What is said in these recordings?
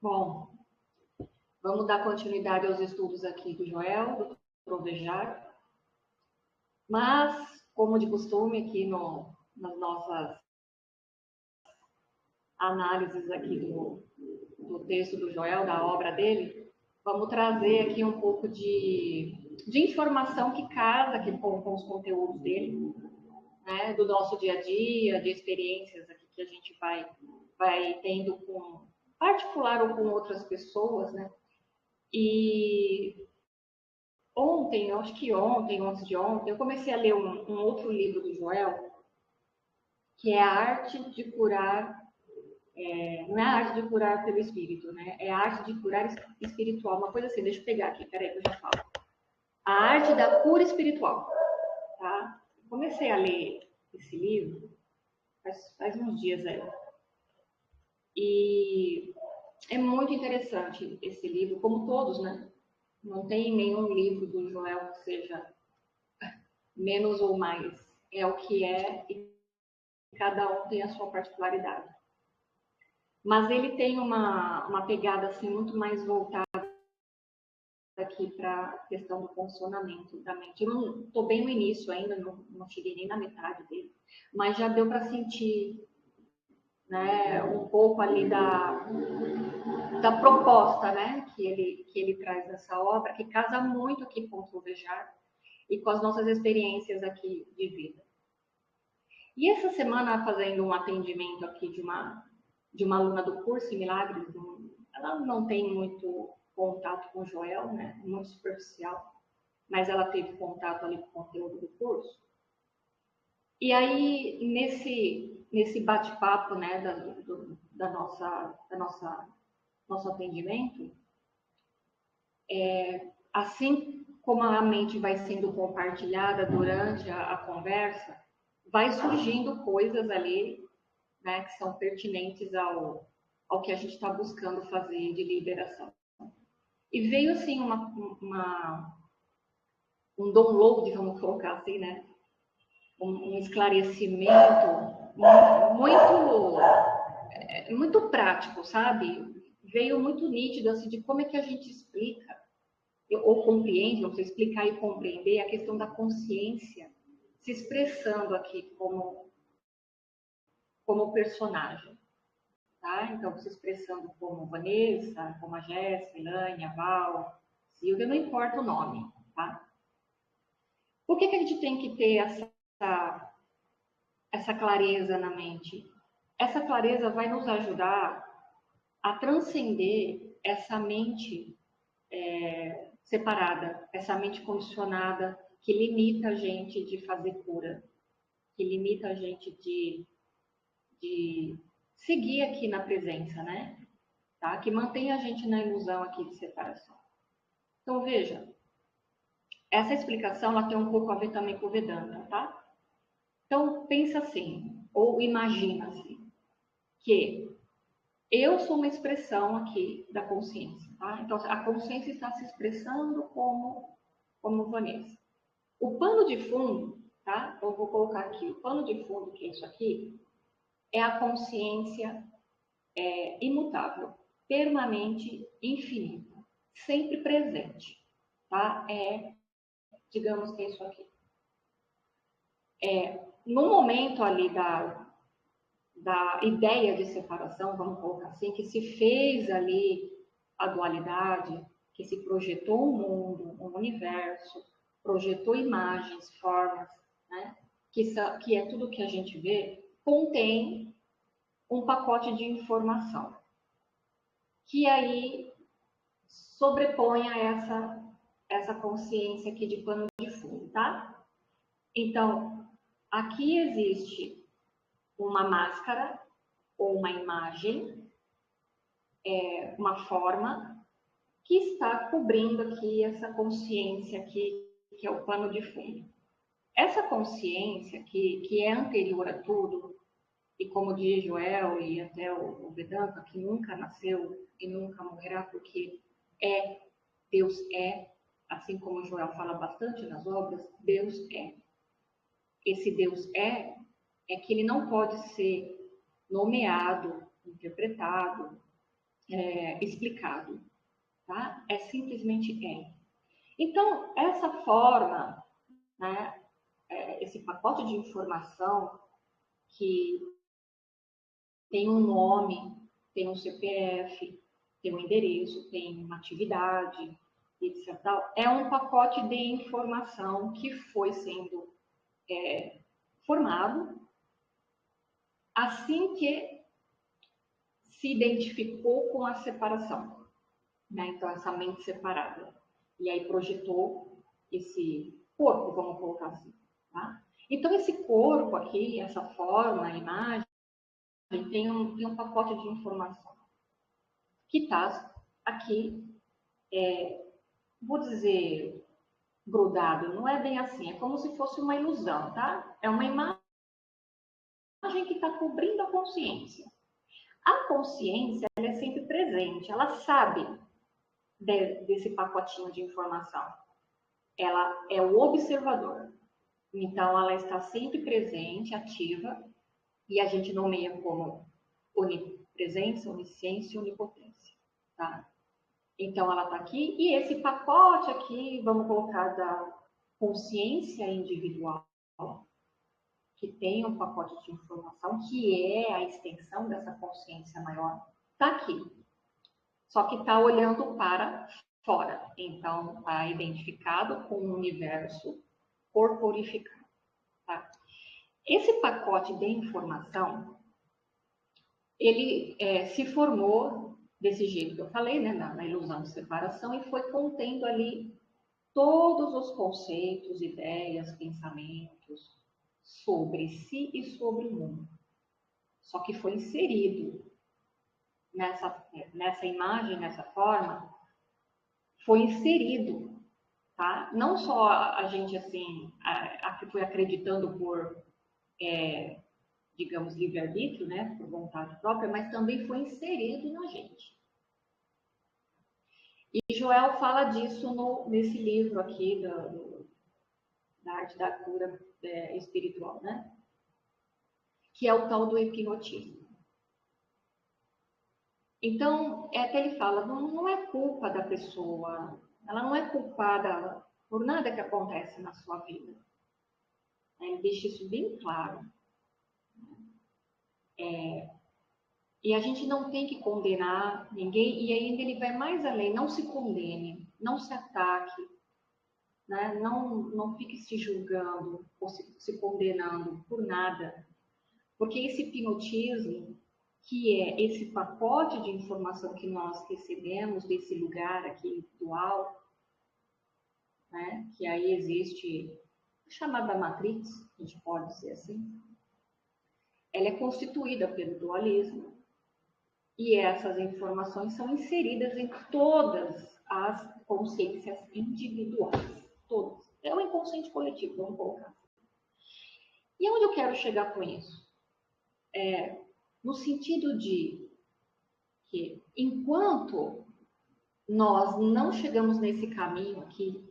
Bom, vamos dar continuidade aos estudos aqui do Joel, do Trovejar. Mas, como de costume, aqui nas nossas análises aqui do texto do Joel, da obra dele, vamos trazer aqui um pouco de informação que casa aqui com os conteúdos dele, né, do nosso dia a dia, de experiências aqui que a gente vai tendo com particular ou com outras pessoas, né? E ontem, acho que ontem, antes de ontem, eu comecei a ler um outro livro do Joel, que é a arte de curar, não é a arte de curar pelo espírito, né? É a arte de curar espiritual, uma coisa assim, deixa eu pegar aqui, peraí que eu já falo. A arte da cura espiritual, tá? Comecei a ler esse livro faz uns dias aí. E é muito interessante esse livro, como todos, né? Não tem nenhum livro do Joel que seja menos ou mais. É o que é e cada um tem a sua particularidade. Mas ele tem uma pegada assim muito mais voltada aqui para a questão do funcionamento da mente. Eu não estou bem no início ainda, não cheguei nem na metade dele, mas já deu para sentir, né, um pouco ali da proposta, né, que ele traz nessa obra, que casa muito aqui com o Trovejar e com as nossas experiências aqui de vida. E essa semana, fazendo um atendimento aqui de uma aluna do curso em Milagres, ela não tem muito contato com o Joel, né? Muito superficial, mas ela teve contato ali com o conteúdo do curso. E aí, nesse bate-papo, né, nosso atendimento, assim como a mente vai sendo compartilhada durante a conversa, vai surgindo coisas ali, né, que são pertinentes ao que a gente está buscando fazer de liberação. E veio, assim, um download, vamos colocar assim, né? Um esclarecimento muito prático, sabe? Veio muito nítido, assim, de como é que a gente explica, ou compreende, não sei, explicar e compreender a questão da consciência se expressando aqui como personagem. Tá? Então, se expressando como Vanessa, como a Jéssica, Elaine, a Val, Silvia, não importa o nome. Tá? Por que a gente tem que ter essa clareza na mente? Essa clareza vai nos ajudar a transcender essa mente separada, essa mente condicionada que limita a gente de fazer cura, que limita a gente de seguir aqui na presença, né? Tá? Que mantém a gente na ilusão aqui de separação. Então, veja, essa explicação ela tem um pouco a ver também com o Vedanta, tá? Então, pensa assim, ou imagina assim, que eu sou uma expressão aqui da consciência, tá? Então, a consciência está se expressando como Vanessa. O pano de fundo, tá? Então, eu vou colocar aqui, o pano de fundo, que é isso aqui, é a consciência imutável, permanente, infinita, sempre presente, tá? Digamos que é isso aqui. No momento ali da ideia de separação, vamos colocar assim, que se fez ali a dualidade, que se projetou um mundo, um universo, projetou imagens, formas, né? Que é tudo que a gente vê, contém um pacote de informação, que aí sobrepõe a essa consciência aqui de pano de fundo, tá? Então, aqui existe uma máscara ou uma imagem, uma forma que está cobrindo aqui essa consciência aqui, que é o pano de fundo. Essa consciência que é anterior a tudo, e como diz Joel e até o Vedanta, que nunca nasceu e nunca morrerá, porque Deus é, assim como Joel fala bastante nas obras, Deus é. Esse Deus é que ele não pode ser nomeado, interpretado, explicado, tá? É simplesmente é. Então, essa forma, né, esse pacote de informação que tem um nome, tem um CPF, tem um endereço, tem uma atividade, etc. É um pacote de informação que foi sendo formado assim que se identificou com a separação, né? Então, essa mente separada. E aí projetou esse corpo, vamos colocar assim, tá? Então, esse corpo aqui, essa forma, a imagem, tem um pacote de informação que está aqui, vou dizer, grudado. Não é bem assim, é como se fosse uma ilusão, tá? É uma imagem que está cobrindo a consciência. A consciência, ela é sempre presente, ela sabe desse pacotinho de informação. Ela é o observador. Então, ela está sempre presente, ativa, e a gente nomeia como onipresença, onisciência e onipotência, tá? Então, ela está aqui, e esse pacote aqui, vamos colocar da consciência individual, que tem um pacote de informação, que é a extensão dessa consciência maior, está aqui. Só que está olhando para fora. Então, está identificado com o universo corporificado. Tá? Esse pacote de informação, ele se formou desse jeito que eu falei, né, na ilusão de separação, e foi contendo ali todos os conceitos, ideias, pensamentos sobre si e sobre o mundo. Só que foi inserido nessa imagem, nessa forma, foi inserido, tá? Não só a gente, assim, a que foi acreditando por, digamos, livre-arbítrio, né, por vontade própria, mas também foi inserido na gente. E Joel fala disso nesse livro aqui, da arte da cura espiritual, né? Que é o tal do hipnotismo. Então, até ele fala, não é culpa da pessoa, ela não é culpada por nada que acontece na sua vida. Ele deixa isso bem claro. E a gente não tem que condenar ninguém, e ainda ele vai mais além, não se condene, não se ataque, né? Não fique se julgando ou se condenando por nada. Porque esse hipnotismo, que é esse pacote de informação que nós recebemos desse lugar aqui dual, né? Que aí existe a chamada Matrix, a gente pode dizer assim, ela é constituída pelo dualismo, e essas informações são inseridas em todas as consciências individuais, todas. É o inconsciente coletivo, vamos colocar. E onde eu quero chegar com isso? No sentido de que, enquanto nós não chegamos nesse caminho aqui,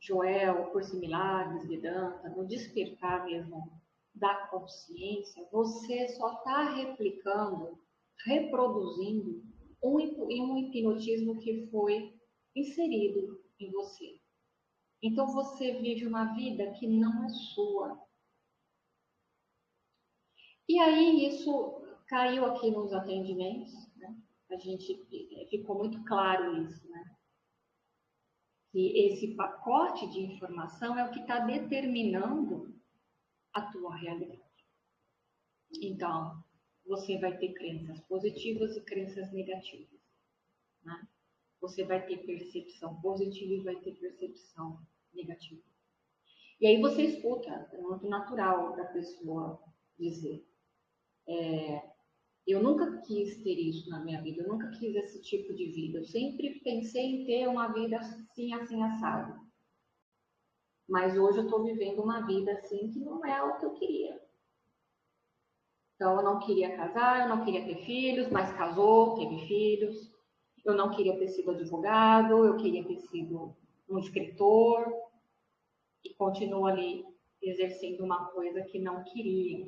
Joel, Curso em Milagres, Vedanta, no despertar mesmo da consciência, você só está replicando, reproduzindo um hipnotismo que foi inserido em você. Então você vive uma vida que não é sua. E aí isso caiu aqui nos atendimentos, né? A gente ficou muito claro isso, né? Que esse pacote de informação é o que está determinando a tua realidade. Então, você vai ter crenças positivas e crenças negativas, né? Você vai ter percepção positiva e vai ter percepção negativa. E aí você escuta, é muito natural da pessoa dizer, eu nunca quis ter isso na minha vida, eu nunca quis esse tipo de vida, eu sempre pensei em ter uma vida assim, assim, assado. Mas hoje eu estou vivendo uma vida assim que não é o que eu queria. Então, eu não queria casar, eu não queria ter filhos, mas casou, teve filhos. Eu não queria ter sido advogado, eu queria ter sido um escritor. E continuo ali exercendo uma coisa que não queria.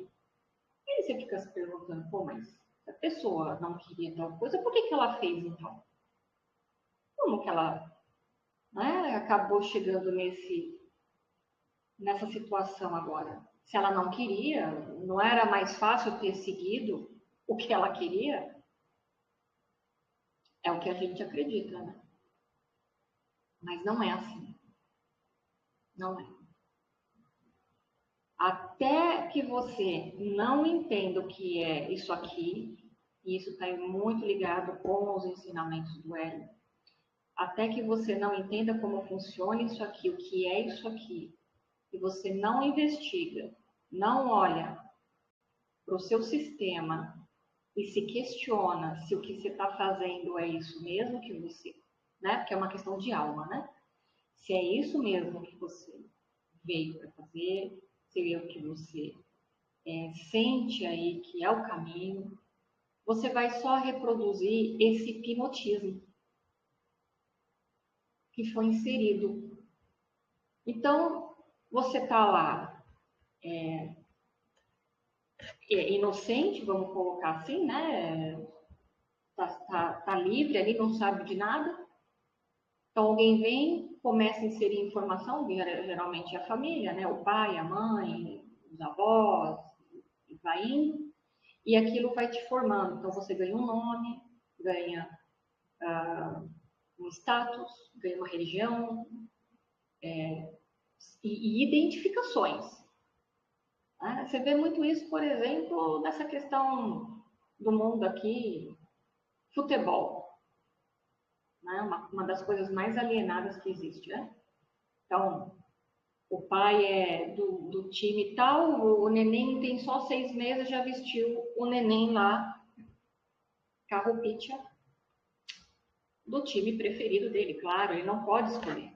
E aí você fica se perguntando, pô, mas Se a pessoa não queria tal coisa, por que ela fez então? Como que ela, né, acabou chegando nessa situação agora? Se ela não queria, não era mais fácil ter seguido o que ela queria? É o que a gente acredita, né? Mas não é assim. Não é. Até que você não entenda o que é isso aqui, e isso está muito ligado com os ensinamentos do Hélio, até que você não entenda como funciona isso aqui, o que é isso aqui, e você não investiga, não olha para o seu sistema e se questiona se o que você está fazendo é isso mesmo que você, né? Porque é uma questão de alma, né? Se é isso mesmo que você veio para fazer, se é o que você sente aí que é o caminho, você vai só reproduzir esse hipnotismo que foi inserido. Então, você está lá inocente, vamos colocar assim, né? Tá livre ali, não sabe de nada. Então, alguém vem, começa a inserir informação, geralmente é a família, né? O pai, a mãe, os avós, e vai indo, e aquilo vai te formando. Então, você ganha um nome, ganha um status, ganha uma religião e identificações. Né? Você vê muito isso, por exemplo, nessa questão do mundo aqui, futebol. Né? Uma das coisas mais alienadas que existe. Né? Então, o pai é do time tal, o neném tem só 6 meses, já vestiu o neném lá, carro-picha, do time preferido dele. Claro, ele não pode escolher.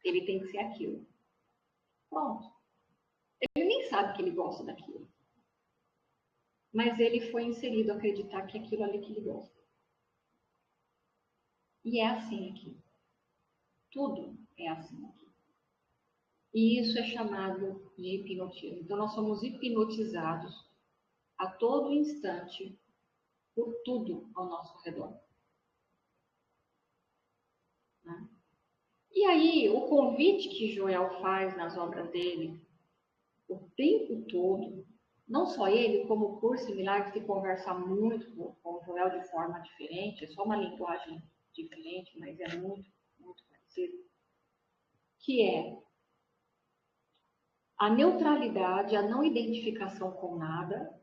Ele tem que ser aquilo. Pronto. Ele nem sabe que ele gosta daquilo. Mas ele foi inserido a acreditar que é aquilo ali que ele gosta. E é assim aqui. Tudo é assim aqui. E isso é chamado de hipnotismo. Então, nós somos hipnotizados a todo instante por tudo ao nosso redor. Né? E aí, o convite que Joel faz nas obras dele, o tempo todo, não só ele, como o Curso em Milagres, que conversa muito com o Joel de forma diferente, é só uma linguagem diferente, mas é muito, muito parecido, que é a neutralidade, a não identificação com nada,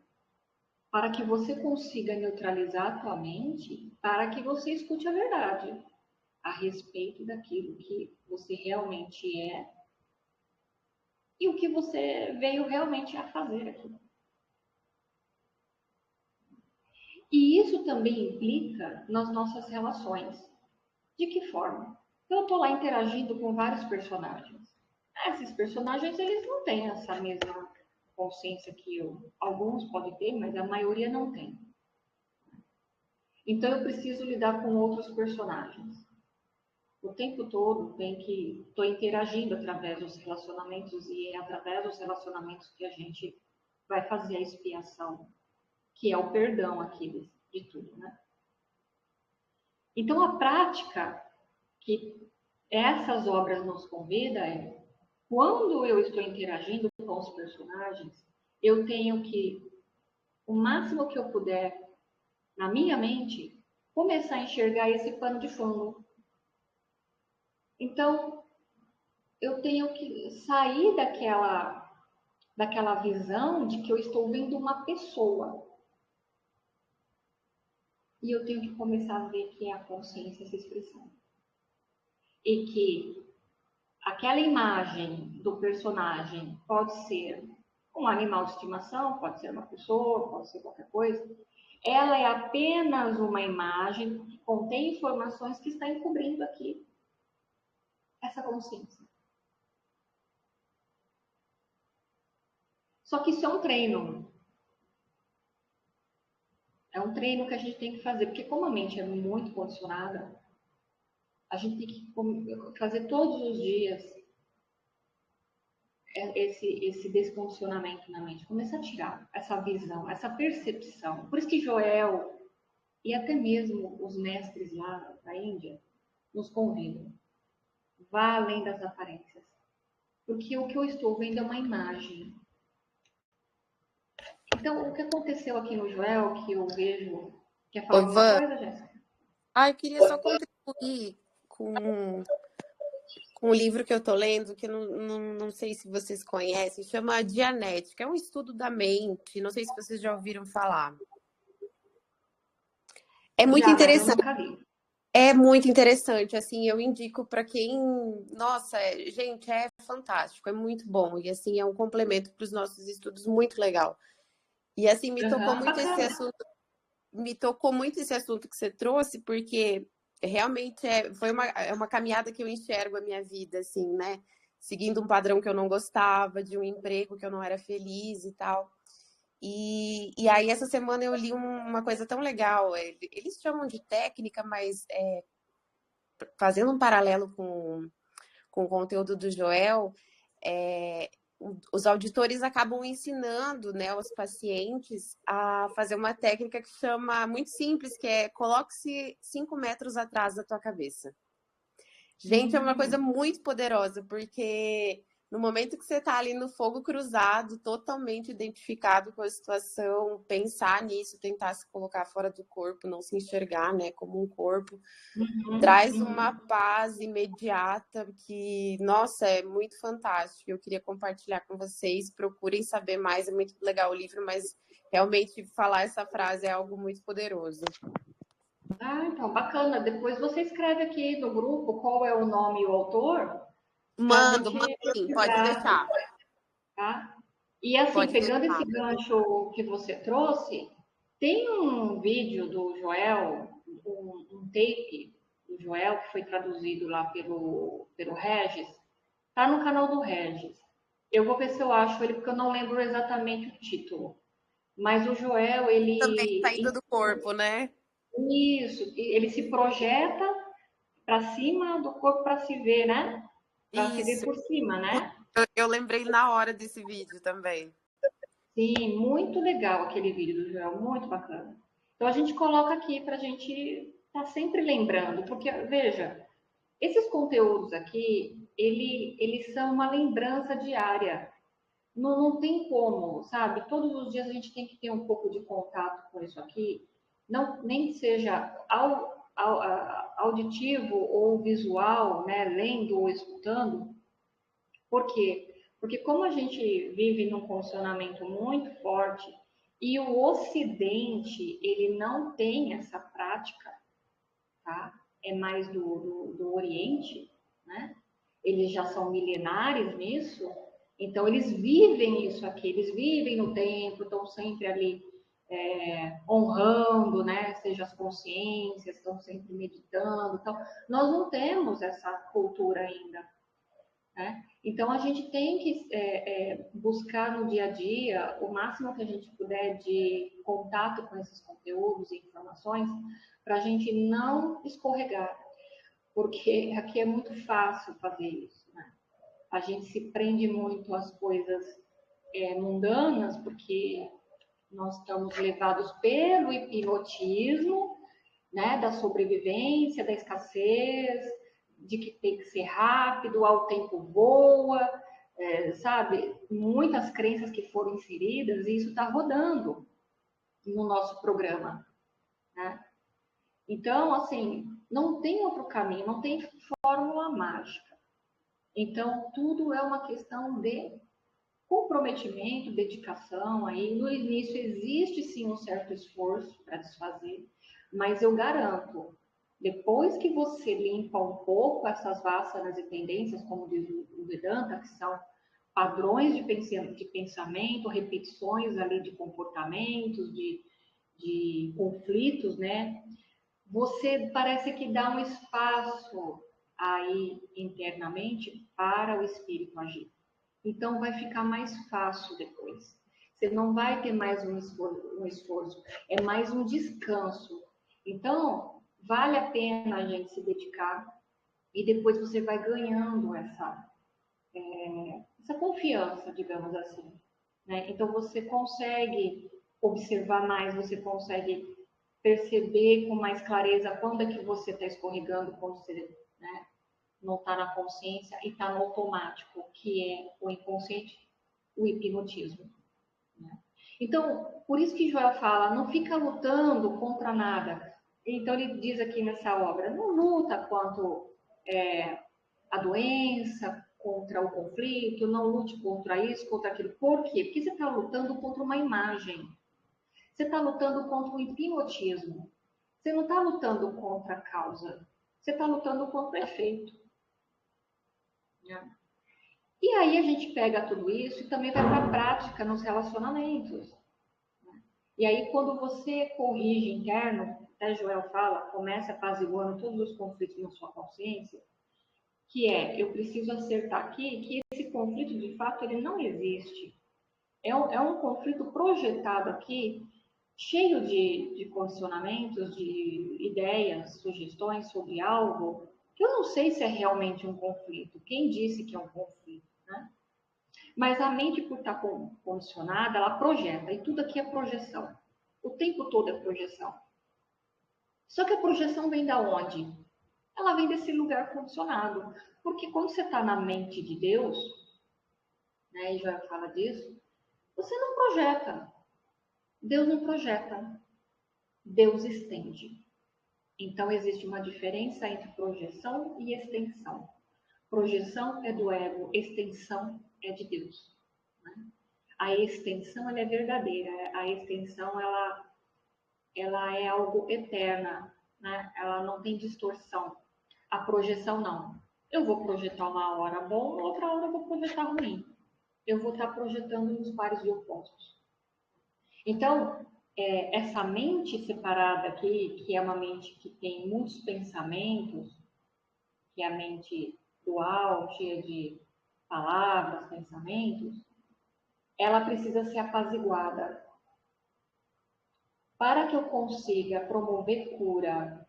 para que você consiga neutralizar a tua mente, para que você escute a verdade a respeito daquilo que você realmente é e o que você veio realmente a fazer aqui. E isso também implica nas nossas relações. De que forma? Eu estou lá interagindo com vários personagens. Esses personagens, eles não têm essa mesma consciência que eu. Alguns podem ter, mas a maioria não tem. Então, eu preciso lidar com outros personagens. O tempo todo estou interagindo através dos relacionamentos e é através dos relacionamentos que a gente vai fazer a expiação, que é o perdão aqui de tudo, né? Então, a prática que essas obras nos convidam é, quando eu estou interagindo com os personagens, eu tenho que, o máximo que eu puder, na minha mente, começar a enxergar esse pano de fundo. Então, eu tenho que sair daquela visão de que eu estou vendo uma pessoa. E eu tenho que começar a ver que é a consciência se expressando. E que aquela imagem do personagem pode ser um animal de estimação, pode ser uma pessoa, pode ser qualquer coisa. Ela é apenas uma imagem que contém informações que está encobrindo aqui essa consciência. Só que isso é um treino. É um treino que a gente tem que fazer, porque como a mente é muito condicionada, a gente tem que fazer todos os dias esse descondicionamento na mente, começa a tirar essa visão, essa percepção. Por isso que Joel e até mesmo os mestres lá da Índia nos convidam. Vá além das aparências. Porque o que eu estou vendo é uma imagem. Então, o que aconteceu aqui no Joel, que eu vejo... Quer falar Oi, alguma Van. coisa, Jéssica? Eu queria só contribuir com um livro que eu tô lendo, que eu não sei se vocês conhecem, chama Dianética. É um estudo da mente, não sei se vocês já ouviram falar. É muito Já, mas eu interessante. nunca li. É muito interessante, assim, eu indico para quem, nossa, gente, é fantástico, é muito bom e assim é um complemento para os nossos estudos muito legal. E assim Uhum, bacana. me tocou muito esse assunto que você trouxe, porque realmente é uma caminhada que eu enxergo a minha vida, assim, né? Seguindo um padrão que eu não gostava, de um emprego que eu não era feliz e tal. E aí, essa semana eu li uma coisa tão legal. Eles chamam de técnica, mas fazendo um paralelo com o conteúdo do Joel, é, os auditores acabam ensinando, né, os pacientes a fazer uma técnica que chama, muito simples, que é coloque-se 5 metros atrás da tua cabeça. Gente, é uma coisa muito poderosa, porque no momento que você está ali no fogo cruzado, totalmente identificado com a situação, pensar nisso, tentar se colocar fora do corpo, não se enxergar, né, como um corpo, traz uma paz imediata que, nossa, é muito fantástico. Eu queria compartilhar com vocês. Procurem saber mais, é muito legal o livro, mas realmente falar essa frase é algo muito poderoso. Ah, então, bacana. Depois você escreve aqui no grupo qual é o nome e o autor, para a Mando gente sim, pode pesquisar, deixar. tá? E assim, Pode pegando esse deixar. gancho que você trouxe, tem um vídeo do Joel, um tape do Joel, que foi traduzido lá pelo Regis, tá no canal do Regis. Eu vou ver se eu acho ele, porque eu não lembro exatamente o título. Mas o Joel, Também ele... saindo do corpo, né? Isso, ele se projeta para cima do corpo para se ver, né? Para se ver Isso. por cima, né? Eu lembrei na hora desse vídeo também. Sim, muito legal aquele vídeo do Joel, muito bacana. Então a gente coloca aqui para a gente estar sempre lembrando, porque veja, esses conteúdos aqui, eles são uma lembrança diária. Não tem como, sabe? Todos os dias a gente tem que ter um pouco de contato com isso aqui, não nem que seja auditivo ou visual, né? Lendo ou escutando. Por quê? Porque como a gente vive num condicionamento muito forte e o Ocidente, ele não tem essa prática, tá? É mais do Oriente, né? Eles já são milenares nisso, então eles vivem isso aqui, eles vivem no templo, estão sempre ali honrando, né? Seja as consciências, estão sempre meditando, então nós não temos essa cultura ainda, né? Então, a gente tem que buscar no dia a dia o máximo que a gente puder de contato com esses conteúdos e informações para a gente não escorregar, porque aqui é muito fácil fazer isso, né? A gente se prende muito às coisas mundanas, porque nós estamos levados pelo hipnotismo, né, da sobrevivência, da escassez, de que tem que ser rápido, ao tempo voa, sabe? Muitas crenças que foram inseridas e isso está rodando no nosso programa, né? Então, assim, não tem outro caminho, não tem fórmula mágica. Então, tudo é uma questão de comprometimento, dedicação. Aí, no início, existe sim um certo esforço para desfazer, mas eu garanto, depois que você limpa um pouco essas vássanas e tendências, como diz o Vedanta, que são padrões de pensamento, repetições ali de comportamentos, de conflitos, né? Você parece que dá um espaço aí internamente para o espírito agir. Então vai ficar mais fácil depois. Você não vai ter mais um esforço, é mais um descanso. Então, vale a pena a gente se dedicar e depois você vai ganhando essa confiança, digamos assim, né? Então você consegue observar mais, você consegue perceber com mais clareza quando é que você está escorregando, quando você, né, não está na consciência e está no automático, que é o inconsciente, o hipnotismo. Né? Então, por isso que Joel fala, não fica lutando contra nada. Então ele diz aqui nessa obra, não luta contra a doença, contra o conflito, não lute contra isso, contra aquilo. Por quê? Porque você está lutando contra uma imagem. Você está lutando contra o hipnotismo. Você não está lutando contra a causa. Você está lutando contra o efeito. Né? E aí a gente pega tudo isso e também vai para a prática nos relacionamentos. Né? E aí quando você corrige interno, até Joel fala, começa apaziguando todos os conflitos na sua consciência, que é, eu preciso acertar aqui que esse conflito, de fato, ele não existe. É um conflito projetado aqui, cheio de condicionamentos, de ideias, sugestões sobre algo, que eu não sei se é realmente um conflito. Quem disse que é um conflito, né? Mas a mente, por estar condicionada, ela projeta, e tudo aqui é projeção. O tempo todo é projeção. Só que a projeção vem da onde? Ela vem desse lugar condicionado. Porque quando você está na mente de Deus, né, e já fala disso, você não projeta. Deus não projeta. Deus estende. Então, existe uma diferença entre projeção e extensão. Projeção é do ego, extensão é de Deus. Né? A extensão ela é verdadeira, a extensão ela é algo eterna, né? Ela não tem distorção. A projeção não. Eu vou projetar uma hora bom, outra hora eu vou projetar ruim. Eu vou estar projetando nos pares de opostos. Então, essa mente separada aqui, que é uma mente que tem muitos pensamentos, que é a mente dual, cheia de palavras, pensamentos, ela precisa ser apaziguada. Para que eu consiga promover cura,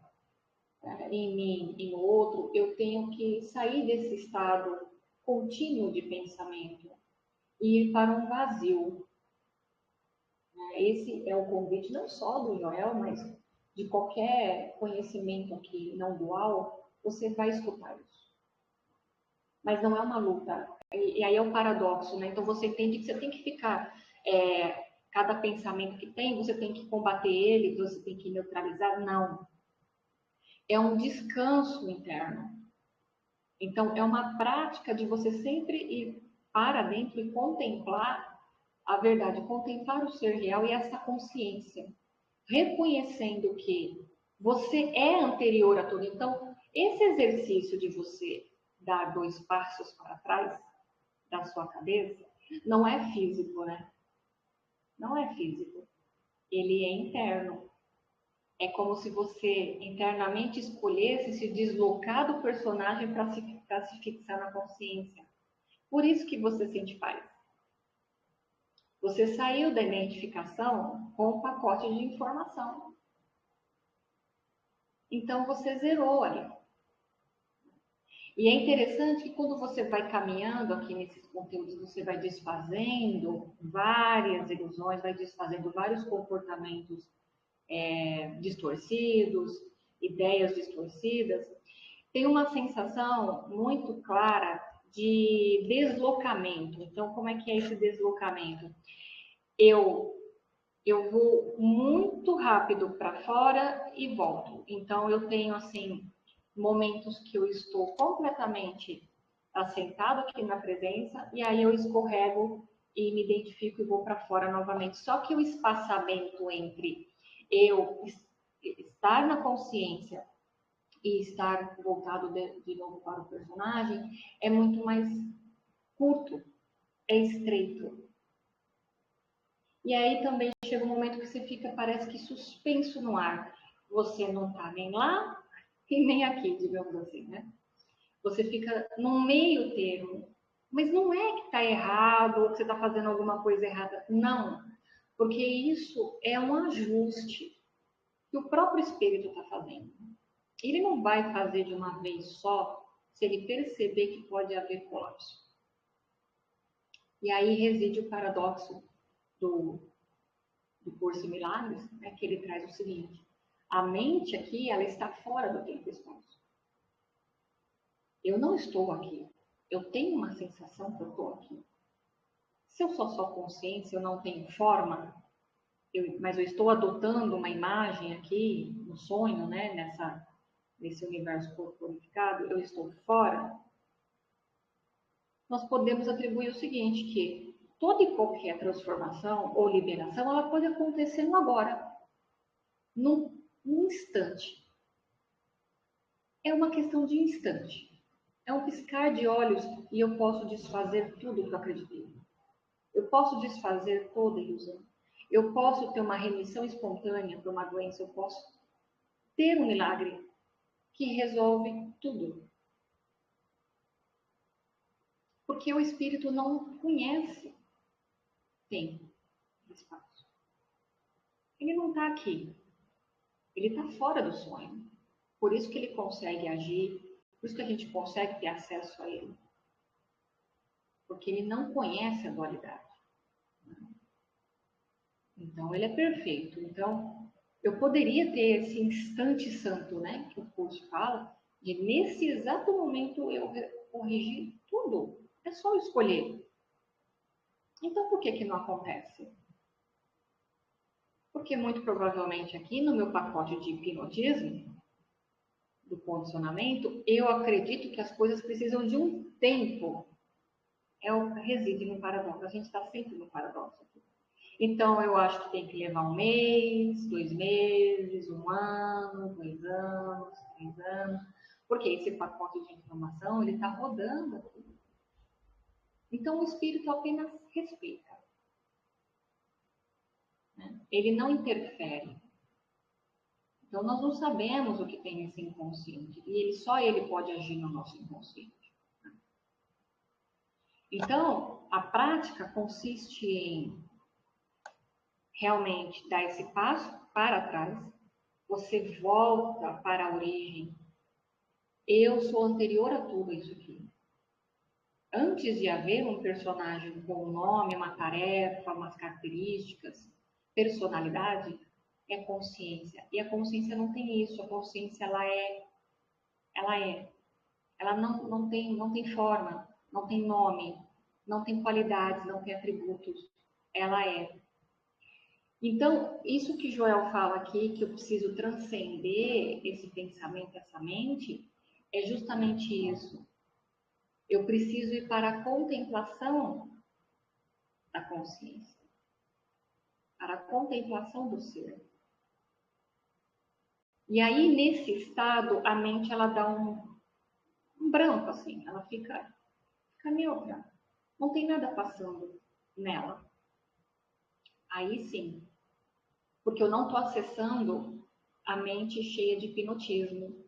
né, em mim e no outro, eu tenho que sair desse estado contínuo de pensamento e ir para um vazio. Esse é o convite não só do Joel, mas de qualquer conhecimento aqui não dual, você vai escutar isso. Mas não é uma luta. E aí é o paradoxo, né? Então você entende que você tem que ficar. Cada pensamento que tem, você tem que combater ele, você tem que neutralizar. Não. É um descanso interno. Então é uma prática de você sempre ir para dentro e contemplar a verdade, contemplar o ser real e essa consciência, reconhecendo que você é anterior a tudo. Então, esse exercício de você dar 2 passos para trás da sua cabeça não é físico, né? Não é físico. Ele é interno. É como se você internamente escolhesse se deslocar do personagem para se fixar na consciência. Por isso que você sente paz. Você saiu da identificação com um pacote de informação. Então você zerou ali. E é interessante que quando você vai caminhando aqui nesses conteúdos, você vai desfazendo várias ilusões, vai desfazendo vários comportamentos distorcidos, ideias distorcidas, tem uma sensação muito clara de deslocamento. Então, como é que é esse deslocamento? Eu vou muito rápido para fora e volto. Então, eu tenho, assim, momentos que eu estou completamente assentado aqui na presença, e aí eu escorrego e me identifico e vou para fora novamente. Só que o espaçamento entre eu estar na consciência e estar voltado de novo para o personagem é muito mais curto, é estreito. E aí também chega um momento que você fica, parece que suspenso no ar. Você não está nem lá e nem aqui, digamos assim, né? Você fica num meio termo. Mas não é que está errado ou que você está fazendo alguma coisa errada. Não. Porque isso é um ajuste que o próprio espírito está fazendo. Ele não vai fazer de uma vez só se ele perceber que pode haver colapso. E aí reside o paradoxo do Curso em Milagres, né, que ele traz o seguinte: a mente aqui, ela está fora do tempo e espaço. Eu não estou aqui. Eu tenho uma sensação que eu estou aqui. Se eu sou só consciência, eu não tenho forma, mas eu estou adotando uma imagem aqui, no sonho, né, nesse universo corporificado, eu estou fora. Nós podemos atribuir o seguinte, que toda e qualquer transformação ou liberação, ela pode acontecer no agora, num instante. É uma questão de instante. É um piscar de olhos e eu posso desfazer tudo o que eu acreditei. Eu posso desfazer toda ilusão. Eu posso ter uma remissão espontânea para uma doença. Eu posso ter um milagre que resolve tudo. Porque o espírito não conhece tempo e espaço. Ele não está aqui. Ele está fora do sonho. Por isso que ele consegue agir. Por isso que a gente consegue ter acesso a ele. Porque ele não conhece a dualidade. Então, ele é perfeito. Então, eu poderia ter esse instante santo, né, que o curso fala, de nesse exato momento eu corrigir tudo. É só eu escolher. Então, por que que não acontece? Porque muito provavelmente aqui no meu pacote de hipnotismo, do condicionamento, eu acredito que as coisas precisam de um tempo. Reside no paradoxo. A gente está sempre no paradoxo aqui. Então, eu acho que tem que levar 1 mês, 2 meses, 1 ano, 2 anos, 3 anos, porque esse pacote de informação, ele está rodando aqui. Então, o espírito apenas respeita. Né? Ele não interfere. Então, nós não sabemos o que tem nesse inconsciente, e só ele pode agir no nosso inconsciente. Então, a prática consiste em realmente dar esse passo para trás, você volta para a origem. Eu sou anterior a tudo isso aqui. Antes de haver um personagem com um nome, uma tarefa, umas características, personalidade, é consciência. E a consciência não tem isso. A consciência, ela é. Ela não tem forma, não tem nome, não tem qualidades, não tem atributos. Ela é. Então, isso que Joel fala aqui, que eu preciso transcender esse pensamento, essa mente, é justamente isso. Eu preciso ir para a contemplação da consciência, para a contemplação do ser. E aí, nesse estado, a mente ela dá um branco, assim, ela fica neutra. Não tem nada passando nela. Aí sim, porque eu não estou acessando a mente cheia de hipnotismo.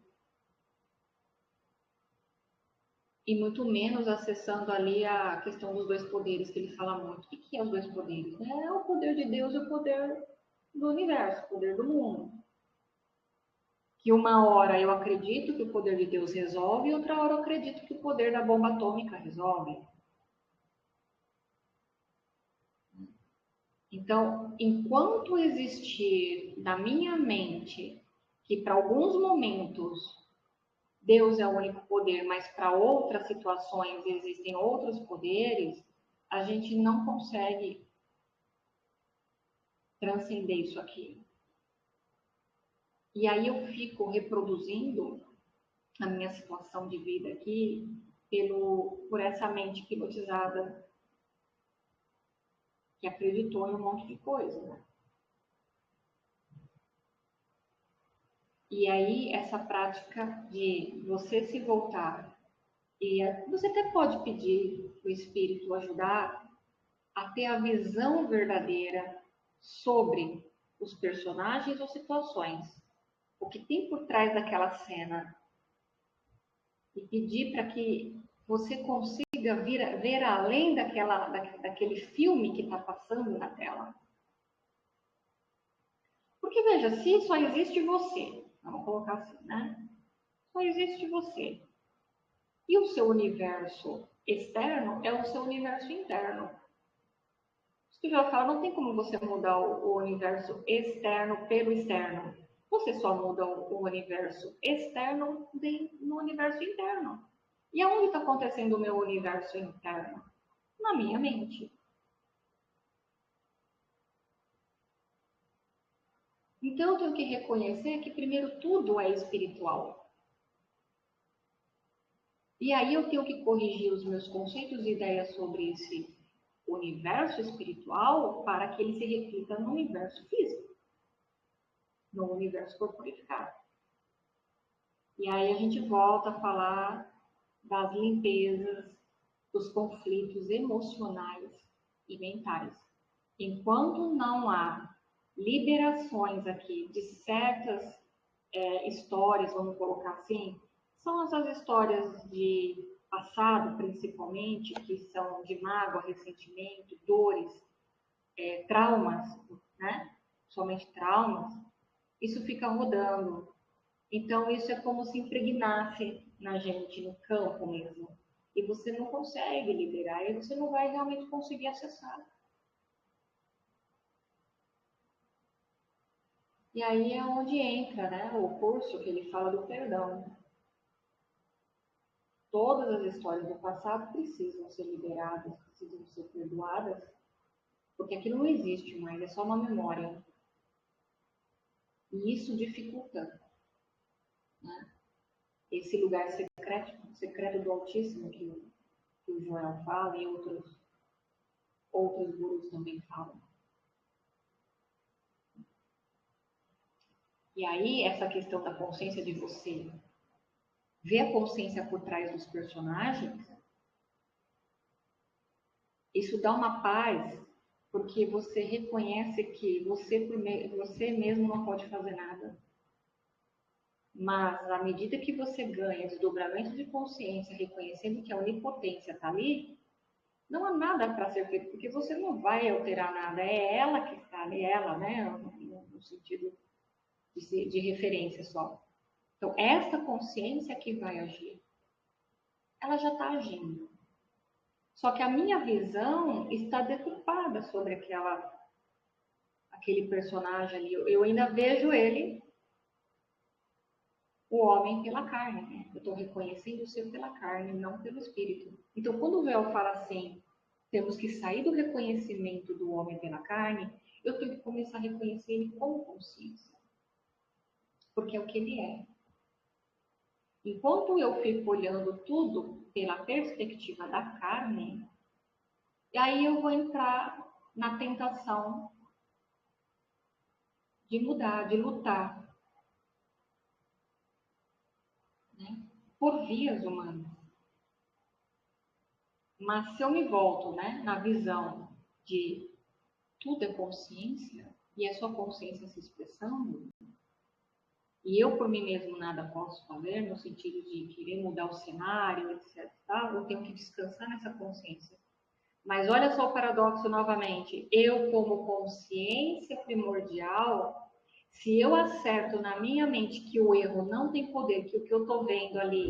E muito menos acessando ali a questão dos 2 poderes, que ele fala muito. O que é os 2 poderes? É o poder de Deus e o poder do universo, o poder do mundo. Que uma hora eu acredito que o poder de Deus resolve, e outra hora eu acredito que o poder da bomba atômica resolve. Então, enquanto existir na minha mente que para alguns momentos Deus é o único poder, mas para outras situações existem outros poderes, a gente não consegue transcender isso aqui. E aí eu fico reproduzindo a minha situação de vida aqui por essa mente hipnotizada que acreditou em um monte de coisa, né? E aí essa prática de você se voltar, e você até pode pedir para o Espírito ajudar a ter a visão verdadeira sobre os personagens ou situações, o que tem por trás daquela cena, e pedir para que você consiga ver além daquele filme que está passando na tela. Porque veja, se só existe você, vamos colocar assim, né? Só existe você. E o seu universo externo é o seu universo interno. O Joel fala, não tem como você mudar o universo externo pelo externo. Você só muda o universo externo no universo interno. E aonde está acontecendo o meu universo interno? Na minha mente. Então, eu tenho que reconhecer que, primeiro, tudo é espiritual. E aí eu tenho que corrigir os meus conceitos e ideias sobre esse universo espiritual para que ele se reflita no universo físico, no universo corporificado. E aí a gente volta a falar das limpezas, dos conflitos emocionais e mentais. Enquanto não há liberações aqui de certas histórias, vamos colocar assim, são essas histórias de passado, principalmente, que são de mágoa, ressentimento, dores, traumas, né? Somente traumas, isso fica rodando. Então, isso é como se impregnasse na gente, no campo mesmo. E você não consegue liberar, e você não vai realmente conseguir acessar. E aí é onde entra, né, o curso que ele fala do perdão. Todas as histórias do passado precisam ser liberadas, precisam ser perdoadas, porque aquilo não existe mais, é só uma memória. E isso dificulta, né, esse lugar secreto do Altíssimo que o Joel fala e outros gurus também falam. E aí, essa questão da consciência de você ver a consciência por trás dos personagens, isso dá uma paz, porque você reconhece que você mesmo não pode fazer nada. Mas, à medida que você ganha desdobramento de consciência, reconhecendo que a onipotência está ali, não há nada para ser feito, porque você não vai alterar nada. É ela que está ali, ela, né? No sentido de referência só. Então, esta consciência que vai agir, ela já está agindo. Só que a minha visão está deturpada sobre aquele personagem ali. Eu ainda vejo ele, o homem, pela carne. Né? Eu estou reconhecendo o ser pela carne, não pelo espírito. Então, quando o véu fala assim, temos que sair do reconhecimento do homem pela carne, eu tenho que começar a reconhecer ele com consciência. Porque é o que ele é. Enquanto eu fico olhando tudo pela perspectiva da carne, aí eu vou entrar na tentação de mudar, de lutar, né? Por vias humanas. Mas se eu me volto, né, na visão de tudo é consciência, e é só consciência se expressando, e eu por mim mesmo nada posso fazer, no sentido de querer mudar o cenário, etc. Tá? Eu tenho que descansar nessa consciência. Mas olha só o paradoxo novamente. Eu, como consciência primordial, se eu acerto na minha mente que o erro não tem poder, que o que eu estou vendo ali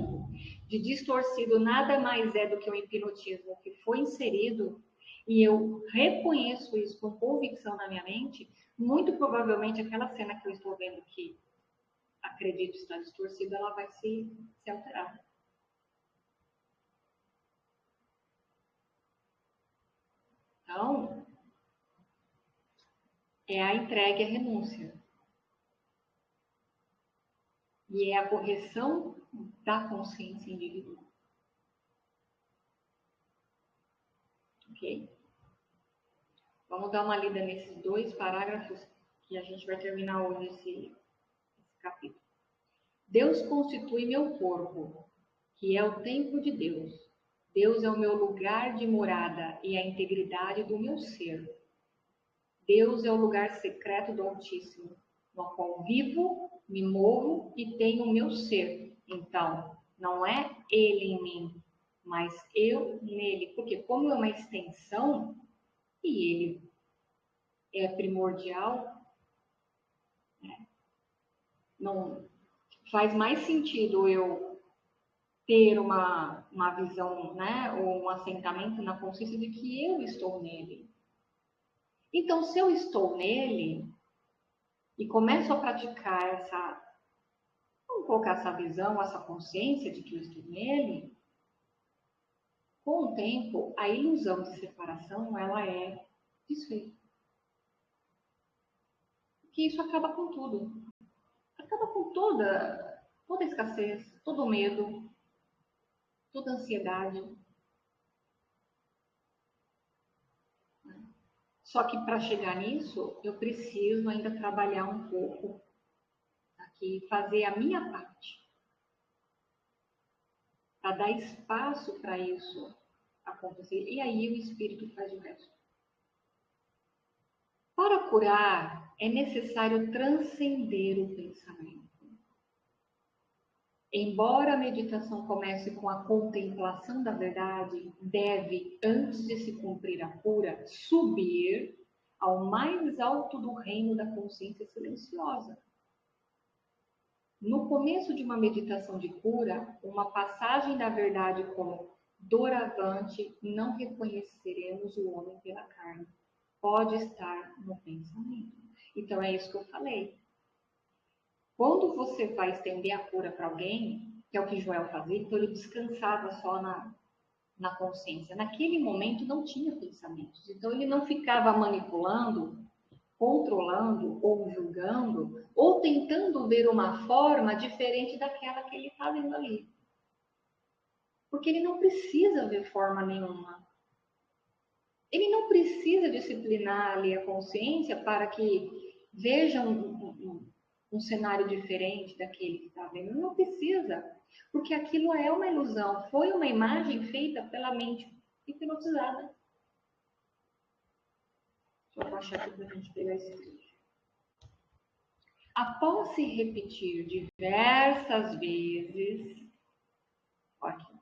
de distorcido nada mais é do que o hipnotismo que foi inserido, e eu reconheço isso com convicção na minha mente, muito provavelmente aquela cena que eu estou vendo que acredito estar distorcida, ela vai se alterar. Então, é a entrega e a renúncia. E é a correção da consciência individual. Ok? Vamos dar uma lida nesses 2 parágrafos que a gente vai terminar hoje esse capítulo. Deus constitui meu corpo, que é o templo de Deus. Deus é o meu lugar de morada e a integridade do meu ser. Deus é o lugar secreto do Altíssimo, no qual vivo, me movo e tenho o meu ser. Então, não é Ele em mim, mas eu nele. Porque como é uma extensão, e Ele é primordial, né? Não faz mais sentido eu ter uma visão, né, ou um assentamento na consciência de que eu estou nele. Então, se eu estou nele e começo a praticar vamos colocar essa visão, essa consciência de que eu estou nele, com o tempo, a ilusão de separação, ela é desfeita. Porque isso acaba com tudo. Acaba com toda escassez, todo medo, toda ansiedade. Só que para chegar nisso, eu preciso ainda trabalhar um pouco aqui, fazer a minha parte, para dar espaço para isso acontecer. E aí o espírito faz o resto. Para curar, é necessário transcender o pensamento. Embora a meditação comece com a contemplação da verdade, deve, antes de se cumprir a cura, subir ao mais alto do reino da consciência silenciosa. No começo de uma meditação de cura, uma passagem da verdade como doravante, não reconheceremos o homem pela carne. Pode estar no pensamento. Então é isso que eu falei. Quando você vai estender a cura para alguém, que é o que Joel fazia, então ele descansava só na consciência. Naquele momento não tinha pensamentos, então ele não ficava manipulando, controlando ou julgando, ou tentando ver uma forma diferente daquela que ele está vendo ali. Porque ele não precisa ver forma nenhuma. Ele não precisa disciplinar ali a consciência para que veja um cenário diferente daquele que está vendo. Não precisa, porque aquilo é uma ilusão, foi uma imagem feita pela mente hipnotizada. Deixa eu achar aqui para a gente pegar esse trecho. Após se repetir diversas vezes, aqui,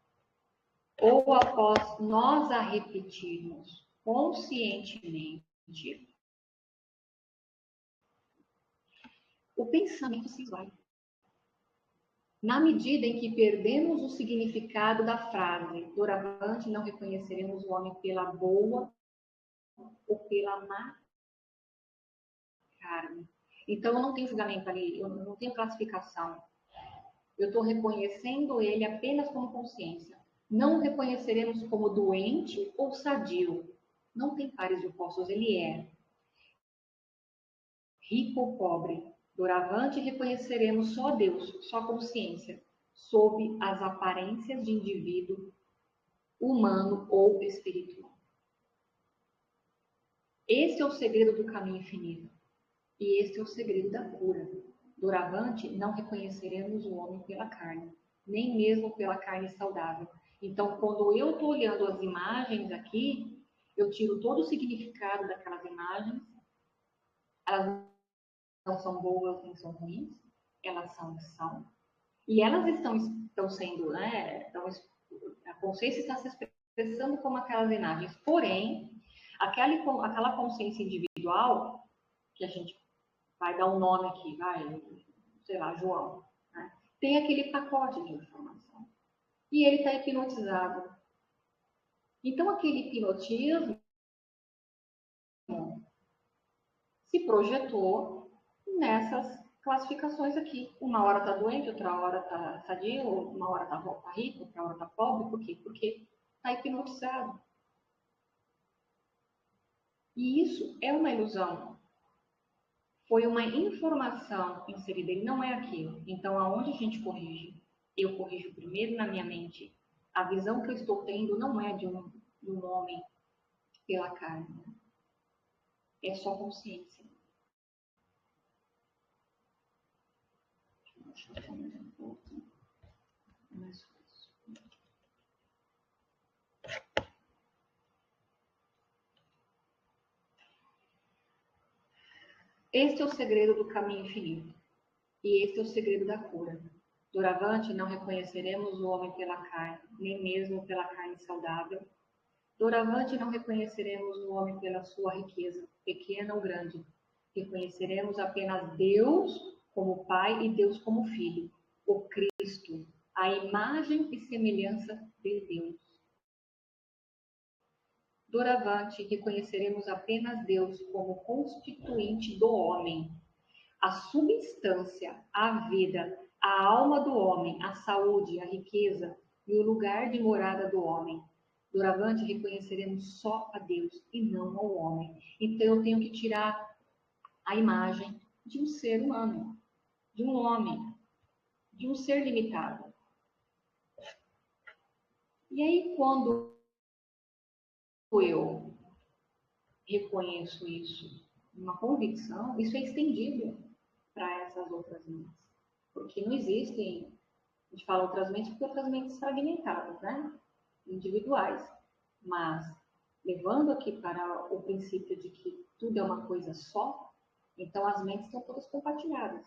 ou após nós a repetirmos conscientemente, o pensamento se vai. Na medida em que perdemos o significado da frase, doravante não reconheceremos o homem pela boa ou pela má carne. Então, eu não tenho julgamento ali, eu não tenho classificação. Eu estou reconhecendo ele apenas como consciência. Não o reconheceremos como doente ou sadio. Não tem pares de opostos, ele é. Rico ou pobre, doravante reconheceremos só Deus, só consciência, sob as aparências de indivíduo humano ou espiritual. Este é o segredo do caminho infinito. E este é o segredo da cura. Doravante, não reconheceremos o homem pela carne, nem mesmo pela carne saudável. Então, quando eu estou olhando as imagens aqui, eu tiro todo o significado daquelas imagens. Elas não são boas nem são ruins, elas são o que são. E elas estão sendo, né? A consciência está se expressando como aquelas imagens. Porém, aquela consciência individual, que a gente vai dar um nome aqui, sei lá, João, né? Tem aquele pacote de informação. E ele está hipnotizado. Então, aquele hipnotismo se projetou nessas classificações aqui. Uma hora está doente, outra hora está sadio, uma hora está rico, outra hora está pobre. Por quê? Porque está hipnotizado. E isso é uma ilusão. Foi uma informação inserida, ele não é aquilo. Então, aonde a gente corrige? Eu corrijo primeiro na minha mente. A visão que eu estou tendo não é de um homem pela carne. É só consciência. Deixa eu achar um pouco mais fácil. Este é o segredo do caminho infinito. E este é o segredo da cura. Doravante, não reconheceremos o homem pela carne, nem mesmo pela carne saudável. Doravante, não reconheceremos o homem pela sua riqueza, pequena ou grande. Reconheceremos apenas Deus como Pai e Deus como Filho, o Cristo, a imagem e semelhança de Deus. Doravante, reconheceremos apenas Deus como constituinte do homem, a substância, a vida, a alma do homem, a saúde, a riqueza e o lugar de morada do homem. Doravante, reconheceremos só a Deus e não ao homem. Então, eu tenho que tirar a imagem de um ser humano, de um homem, de um ser limitado. E aí, quando eu reconheço isso, uma convicção, isso é estendido para essas outras mentes. Porque não existem, a gente fala outras mentes, porque outras mentes fragmentadas, né? Individuais. Mas, levando aqui para o princípio de que tudo é uma coisa só, então as mentes estão todas compartilhadas.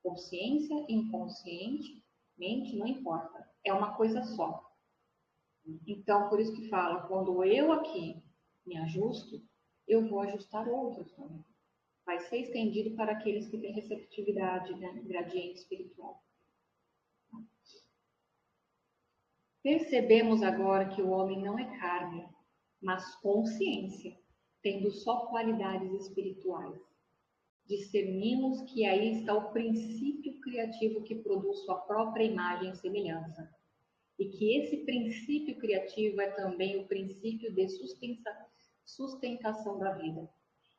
Consciência, inconsciente, mente, não importa. É uma coisa só. Então, por isso que fala, quando eu aqui me ajusto, eu vou ajustar outros também. Vai ser estendido para aqueles que têm receptividade, né? Gradiente espiritual. Percebemos agora que o homem não é carne, mas consciência, tendo só qualidades espirituais. Discernimos que aí está o princípio criativo que produz sua própria imagem e semelhança. E que esse princípio criativo é também o princípio de sustentação da vida.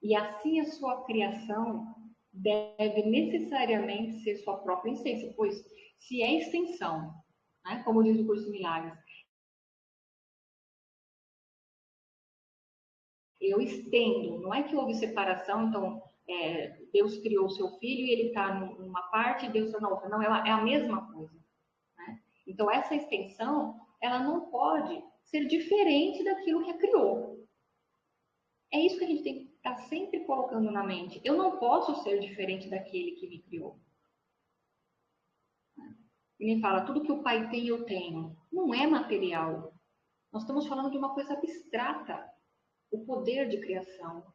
E assim a sua criação deve necessariamente ser sua própria essência, pois se é extensão, né, como diz o curso de Milagres, eu estendo, não é que houve separação, então Deus criou o seu filho e ele está numa parte e Deus está na outra. Não, é a mesma coisa. Né? Então, essa extensão, ela não pode ser diferente daquilo que a criou. É isso que a gente tem que estar sempre colocando na mente. Eu não posso ser diferente daquele que me criou. Ele fala, tudo que o pai tem, eu tenho. Não é material. Nós estamos falando de uma coisa abstrata. O poder de criação,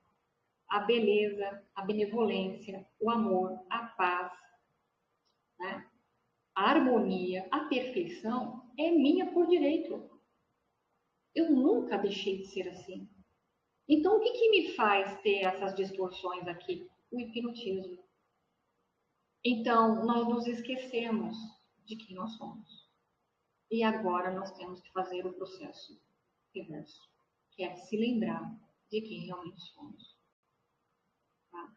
a beleza, a benevolência, o amor, a paz, né? A harmonia, a perfeição é minha por direito. Eu nunca deixei de ser assim. Então, o que me faz ter essas distorções aqui? O hipnotismo. Então, nós nos esquecemos de quem nós somos. E agora nós temos que fazer o processo reverso, que é se lembrar de quem realmente somos. Tá?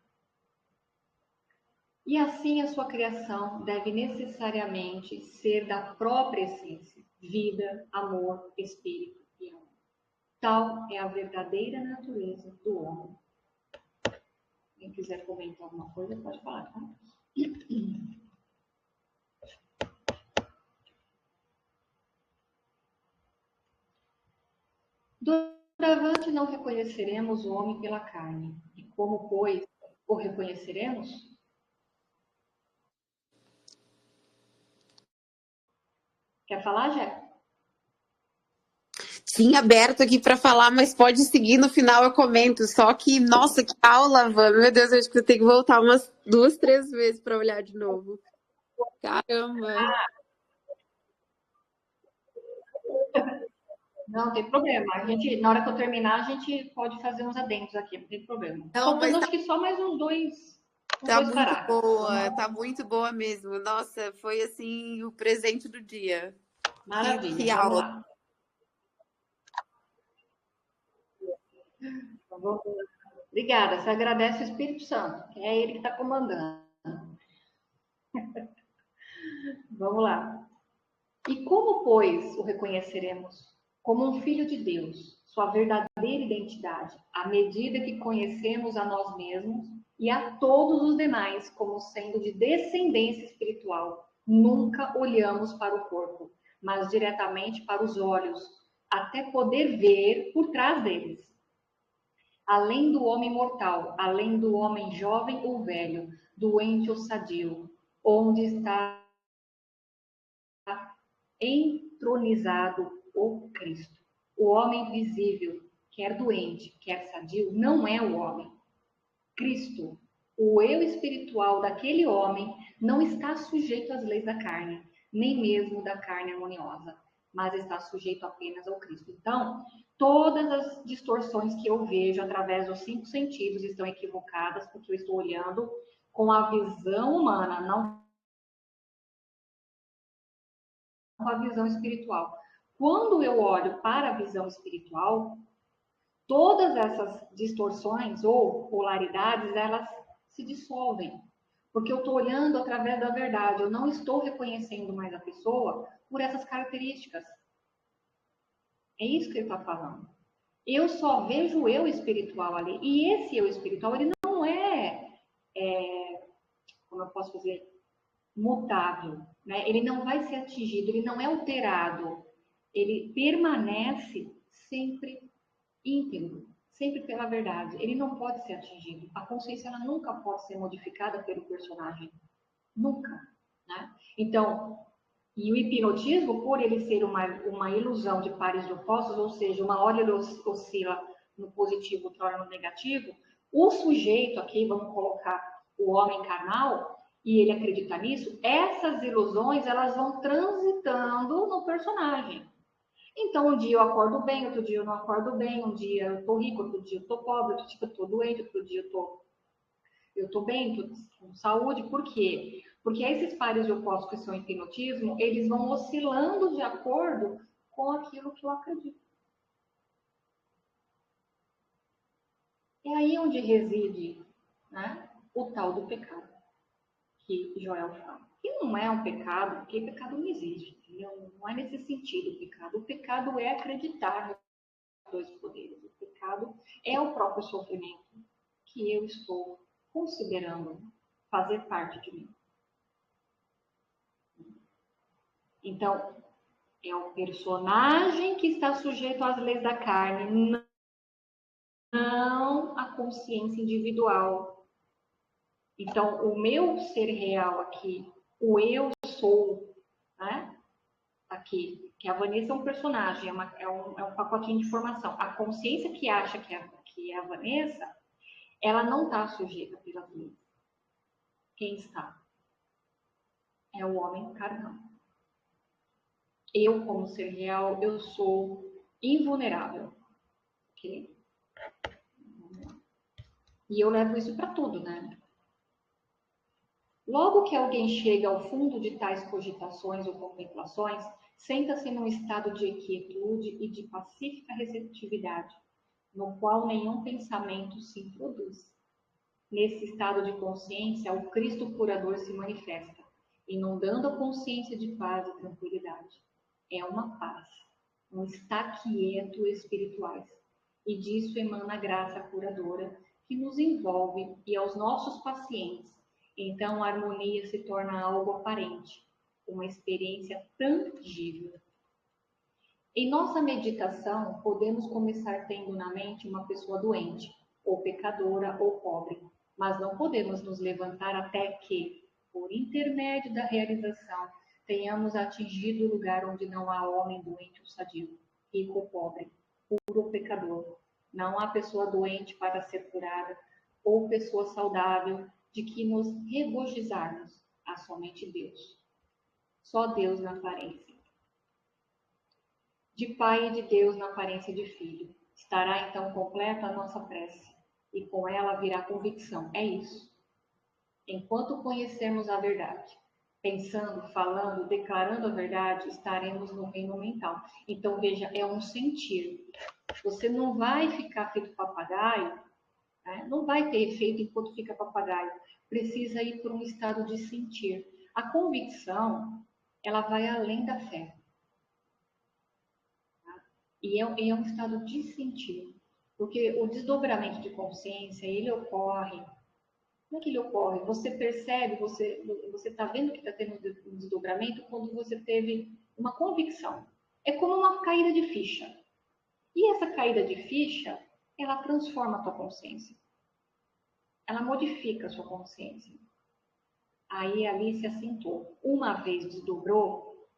E assim a sua criação deve necessariamente ser da própria essência, vida, amor, espírito e alma. Tal é a verdadeira natureza do homem. Quem quiser comentar alguma coisa, pode falar, tá? Doravante não reconheceremos o homem pela carne. E como, pois, o reconheceremos? Quer falar, Jé? Tinha aberto aqui para falar, mas pode seguir, no final eu comento. Só que, nossa, que aula, Van. Meu Deus, eu acho que eu tenho que voltar umas 2, 3 vezes para olhar de novo. Caramba. Não tem problema. A gente, na hora que eu terminar, a gente pode fazer uns adendos aqui, não tem problema. Não, Faltando, mas acho que só mais uns dois boa, parágrafos. tá muito boa mesmo. Nossa, foi assim o presente do dia. Maravilha, Que vamos aula. lá. Vamos. Obrigada, você agradece o Espírito Santo, que é ele que está comandando. Vamos lá. E como, pois, o reconheceremos? Como um filho de Deus, sua verdadeira identidade, à medida que conhecemos a nós mesmos e a todos os demais como sendo de descendência espiritual. Nunca olhamos para o corpo, mas diretamente para os olhos, até poder ver por trás deles. Além do homem mortal, além do homem jovem ou velho, doente ou sadio, onde está entronizado o Cristo. O homem visível, quer doente, quer sadio, não é o homem. Cristo, o eu espiritual daquele homem, não está sujeito às leis da carne, nem mesmo da carne harmoniosa. mas está sujeito apenas ao Cristo. Então, todas as distorções que eu vejo através dos 5 sentidos estão equivocadas, porque eu estou olhando com a visão humana, não com a visão espiritual. Quando eu olho para a visão espiritual, todas essas distorções ou polaridades, elas se dissolvem. Porque eu estou olhando através da verdade, eu não estou reconhecendo mais a pessoa por essas características. É isso que ele está falando. Eu só vejo o eu espiritual ali. E esse eu espiritual, ele não como eu posso dizer, mutável. Né? Ele não vai ser atingido, ele não é alterado. Ele permanece sempre íntegro, sempre pela verdade. Ele não pode ser atingido. A consciência ela nunca pode ser modificada pelo personagem. Nunca. Né? Então, e o hipnotismo, por ele ser uma ilusão de pares de opostos, ou seja, uma hora ele oscila no positivo, outra no negativo, o sujeito aqui, vamos colocar o homem carnal, e ele acredita nisso, essas ilusões, elas vão transitando no personagem. Então, um dia eu acordo bem, outro dia eu não acordo bem, um dia eu tô rico, outro dia eu tô pobre, outro dia eu tô doente, outro dia eu tô bem, tô com saúde. Por quê? Porque esses pares de opostos que são hipnotismo, eles vão oscilando de acordo com aquilo que eu acredito. É aí onde reside, né, o tal do pecado, que Joel fala. Que não é um pecado, porque pecado não existe, entendeu? Não é nesse sentido o pecado. O pecado é acreditar nos dois poderes. O pecado é o próprio sofrimento que eu estou considerando fazer parte de mim. Então, é o personagem que está sujeito às leis da carne, não a consciência individual. Então, o meu ser real aqui, o eu sou, né? Aqui, que a Vanessa é um personagem, é um pacotinho de informação. A consciência que acha que é a Vanessa, ela não está sujeita pelas leis. Quem está? É o homem carnal. Eu, como ser real, eu sou invulnerável. Ok? E eu levo isso para tudo, né? Logo que alguém chega ao fundo de tais cogitações ou contemplações, senta-se num estado de quietude e de pacífica receptividade, no qual nenhum pensamento se introduz. Nesse estado de consciência, o Cristo curador se manifesta, inundando a consciência de paz e tranquilidade. É uma paz, um estar quieto espirituais. E disso emana a graça curadora que nos envolve e aos nossos pacientes. Então a harmonia se torna algo aparente, uma experiência tangível. Em nossa meditação, podemos começar tendo na mente uma pessoa doente, ou pecadora, ou pobre, mas não podemos nos levantar até que, por intermédio da realização, tenhamos atingido o lugar onde não há homem doente ou sadio, rico ou pobre, puro ou pecador. Não há pessoa doente para ser curada, ou pessoa saudável de que nos regozijarmos. Há somente Deus. Só Deus na aparência. De Pai e de Deus na aparência de Filho. Estará então completa a nossa prece, e com ela virá convicção. É isso. Enquanto conhecermos a verdade, pensando, falando, declarando a verdade, estaremos no reino mental. Então, veja, é um sentir. Você não vai ficar feito papagaio, né? Não vai ter efeito enquanto fica papagaio. Precisa ir por um estado de sentir. A convicção, ela vai além da fé. E é um estado de sentir. Porque o desdobramento de consciência, ele ocorre. Como é que ele ocorre? Você percebe, você está vendo que está tendo um desdobramento quando você teve uma convicção. É como uma caída de ficha. E essa caída de ficha, ela transforma a tua consciência. Ela modifica a sua consciência. Aí ali se assentou. Uma vez desdobrou,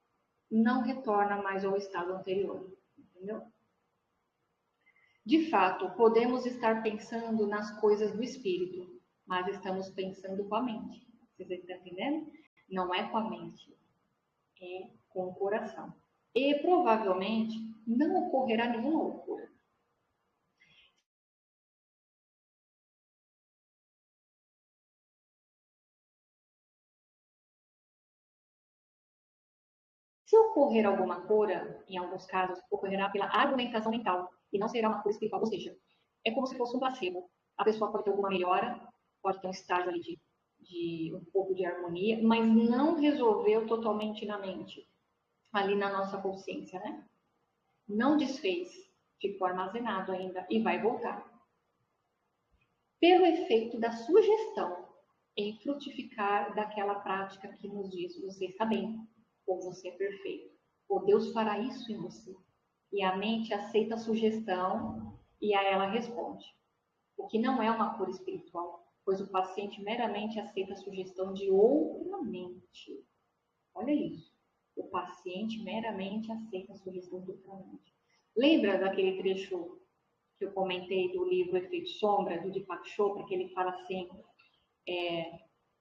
não retorna mais ao estado anterior. Entendeu? De fato, podemos estar pensando nas coisas do espírito, mas estamos pensando com a mente. Vocês estão entendendo? Não é com a mente, é com o coração. e provavelmente não ocorrerá nenhuma loucura. Se ocorrer alguma cura, em alguns casos, ocorrerá pela argumentação mental e não será uma cura espiritual, ou seja, é como se fosse um placebo. A pessoa pode ter alguma melhora, pode ter um estágio ali de um pouco de harmonia, mas não resolveu totalmente na mente, ali na nossa consciência, né? Não desfez, ficou armazenado ainda e vai voltar. Pelo efeito da sugestão em frutificar daquela prática que nos diz: você está bem, ou você é perfeito, ou Deus fará isso em você. E a mente aceita a sugestão e a ela responde. O que não é uma cura espiritual, pois o paciente meramente aceita a sugestão de outra mente. Olha isso. O paciente meramente aceita a sugestão de outra mente. Lembra daquele trecho que eu comentei do livro Efeito Sombra, do Deepak Chopra, que ele fala assim,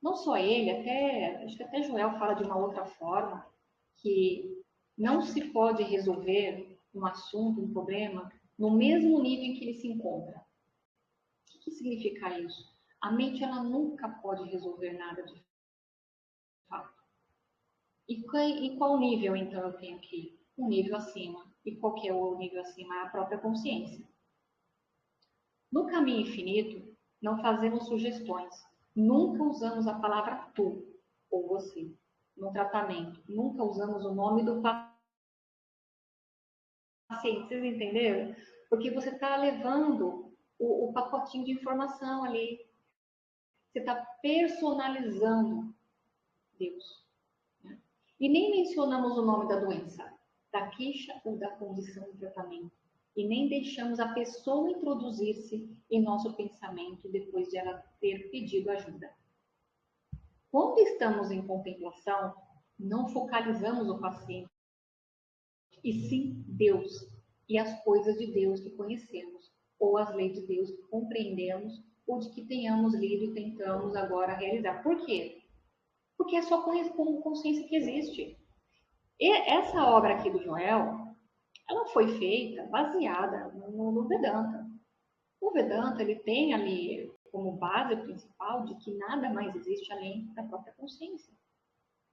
não só ele, acho que até Joel fala de uma outra forma, que não se pode resolver um assunto, um problema, no mesmo nível em que ele se encontra. O que significa isso? A mente, ela nunca pode resolver nada de fato. E em qual nível, então, eu tenho que ir? Um nível acima. E qual que é o nível acima? É a própria consciência. No caminho infinito, não fazemos sugestões. Nunca usamos a palavra tu ou você. No tratamento, nunca usamos o nome do paciente. Vocês entenderam? Porque você está levando o pacotinho de informação ali. Você está personalizando Deus. Né? E nem mencionamos o nome da doença, da queixa ou da condição de tratamento. E nem deixamos a pessoa introduzir-se em nosso pensamento depois de ela ter pedido ajuda. Quando estamos em contemplação, não focalizamos o paciente, e sim Deus e as coisas de Deus que conhecemos, ou as leis de Deus que compreendemos, ou de que tenhamos lido e tentamos agora realizar. Por quê? Porque é só com consciência que existe. E essa obra aqui do Joel, ela foi feita baseada no Vedanta. O Vedanta, ele tem ali como base principal de que nada mais existe além da própria consciência.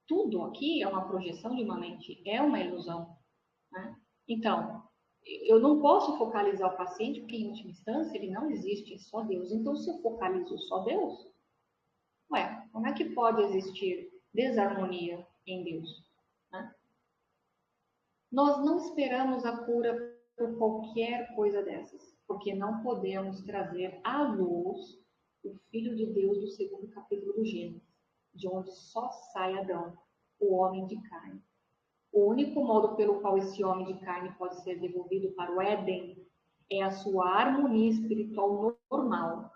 Tudo aqui é uma projeção de uma mente, é uma ilusão. Né? Então, eu não posso focalizar o paciente, porque em última instância ele não existe, é só Deus. Então, se eu focalizo só Deus, como é que pode existir desarmonia em Deus? Né? Nós não esperamos a cura por qualquer coisa dessas, porque não podemos trazer à luz o Filho de Deus do segundo capítulo do Gênesis, de onde só sai Adão, o homem de carne. O único modo pelo qual esse homem de carne pode ser devolvido para o Éden é a sua harmonia espiritual normal,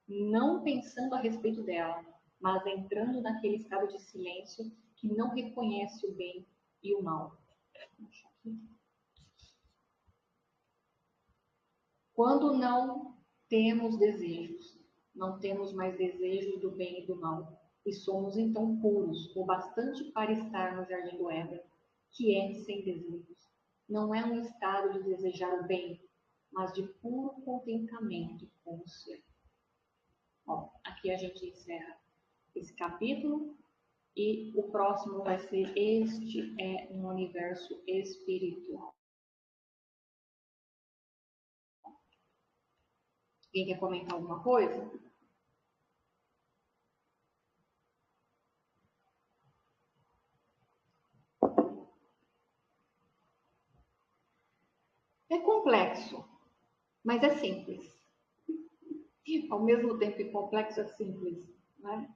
não pensando a respeito dela, mas entrando naquele estado de silêncio que não reconhece o bem e o mal. Quando não temos desejos, não temos mais desejos do bem e do mal, e somos então puros, o bastante para estar no jardim do Éden, que é sem desejos. Não é um estado de desejar o bem, mas de puro contentamento com o ser. Bom, aqui a gente encerra esse capítulo e o próximo vai ser Este é um Universo Espiritual. Alguém quer comentar alguma coisa? É complexo, mas é simples. Ao mesmo tempo que complexo, é simples. Né?